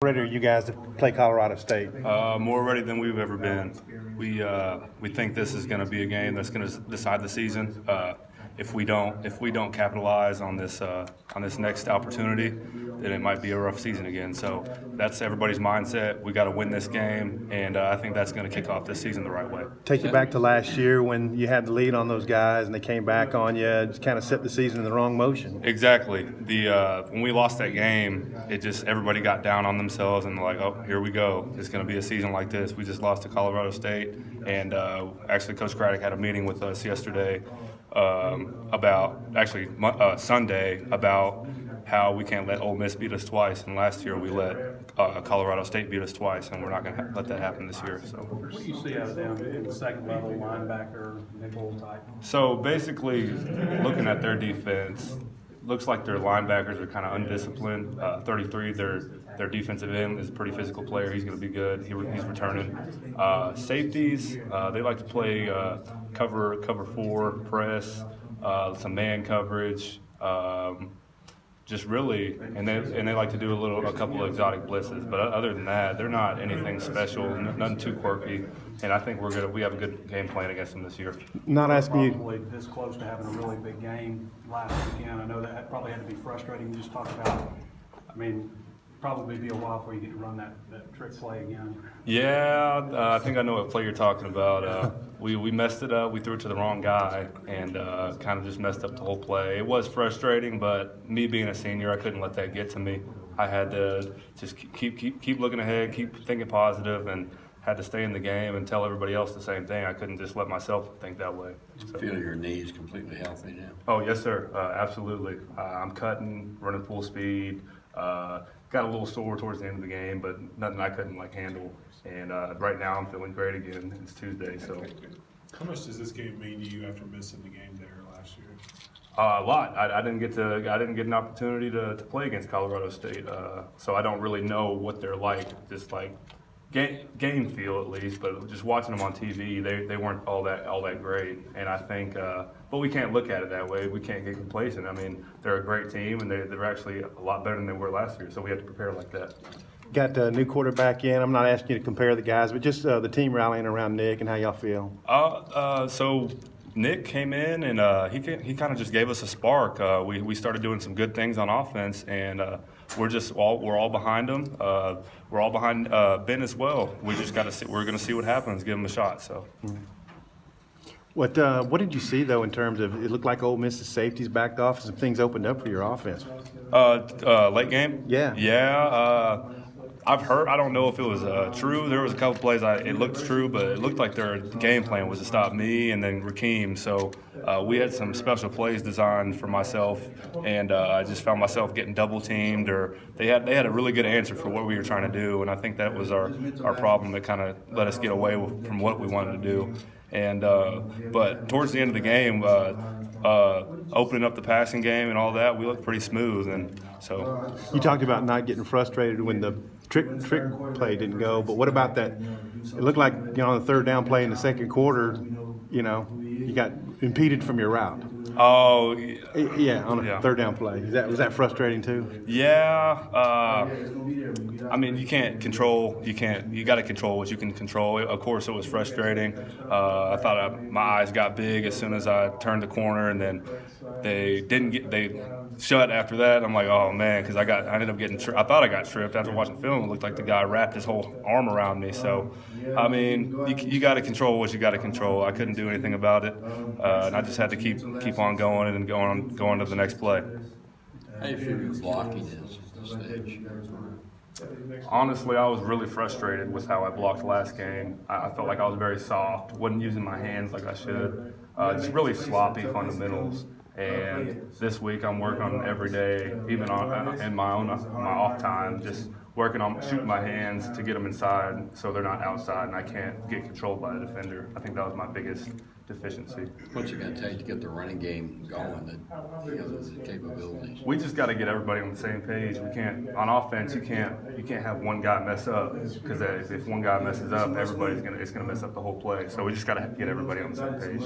ready are you guys to play Colorado State? More ready than we've ever been. We think this is going to be a game that's going to decide the season. If we don't capitalize on this next opportunity, then it might be a rough season again. So that's everybody's mindset. We got to win this game, and I think that's going to kick off this season the right way. Take you back to last year when you had the lead on those guys and they came back on you, just kind of set the season in the wrong motion. Exactly. When we lost that game, it just everybody got down on themselves and like, oh, here we go. It's going to be a season like this. We just lost to Colorado State, and actually Coach Craddock had a meeting with us yesterday Sunday about how we can't let Ole Miss beat us twice, and last year we let Colorado State beat us twice, and we're not going to let that happen this year. So, what do you see out of them in the second level, linebacker, nickel type? So basically, looking at their defense, looks like their linebackers are kind of undisciplined. 33, their defensive end is a pretty physical player. He's going to be good. He's returning. Safeties, they like to play cover four, press, some man coverage. Just really, and they like to do a couple of exotic blitzes. But other than that, they're not anything special, nothing too quirky. And I think we have a good game plan against them this year. Not asking you. Probably this close to having a really big game last weekend. I know that probably had to be frustrating. You just talked about, probably be a while before you get to run that trick play again. Yeah, I think I know what play you're talking about. We messed it up. We threw it to the wrong guy and kind of just messed up the whole play. It was frustrating, but me being a senior, I couldn't let that get to me. I had to just keep looking ahead, keep thinking positive, and had to stay in the game and tell everybody else the same thing. I couldn't just let myself think that way. So. Feel your knees completely healthy now? Oh, yes, sir. Absolutely. I'm cutting, running full speed. Got a little sore towards the end of the game, but nothing I couldn't handle. And right now I'm feeling great again. It's Tuesday, so. How much does this game mean to you after missing the game there last year? A lot. I didn't get an opportunity to play against Colorado State, so I don't really know what they're like. Just like game feel at least, but just watching them on TV, they weren't all that great. And I think, but we can't look at it that way. We can't get complacent. They're a great team, and they're actually a lot better than they were last year. So we have to prepare like that. Got a new quarterback in. I'm not asking you to compare the guys, but just the team rallying around Nick and how y'all feel. So Nick came in and he kind of just gave us a spark. We started doing some good things on offense, and we're all behind him. We're all behind Ben as well. We just got to see. We're going to see what happens. Give him a shot. So. Mm-hmm. What did you see though in terms of it looked like Ole Miss's safeties backed off and some things opened up for your offense? Late game? Yeah. Yeah. I've heard. I don't know if it was true. There was a couple plays. It looked true, but it looked like their game plan was to stop me and then Rakeem. So we had some special plays designed for myself, and I just found myself getting double teamed. Or they had a really good answer for what we were trying to do, and I think that was our problem that kind of let us get away from what we wanted to do. And but towards the end of the game, opening up the passing game and all that, we looked pretty smooth. And so you talked about not getting frustrated when the trick play didn't go, but what about that? It looked like on the third down play in the second quarter, you got impeded from your route. Oh, yeah, on a third down play. Was that frustrating too? Yeah. You can't control. You got to control what you can control. Of course, it was frustrating. I thought my eyes got big as soon as I turned the corner, and then they shut after that. I'm like, oh man, because I ended up getting I thought I got tripped after watching film. It looked like the guy wrapped his whole arm around me. So, you got to control what you got to control. I couldn't do anything about it, and I just had to keep on going and going to the next play. How do you feel your blocking is at this stage? Honestly, I was really frustrated with how I blocked last game. I felt like I was very soft, wasn't using my hands like I should. Just really sloppy fundamentals. And this week I'm working on it every day, even in my off time, just working on shooting my hands to get them inside so they're not outside and I can't get controlled by the defender. I think that was my biggest deficiency. What's it going to take to get the running game going, the capabilities? We just got to get everybody on the same page. We can't, on offense, you can't have one guy mess up, because if one guy messes up, it's gonna mess up the whole play. So we just got to get everybody on the same page.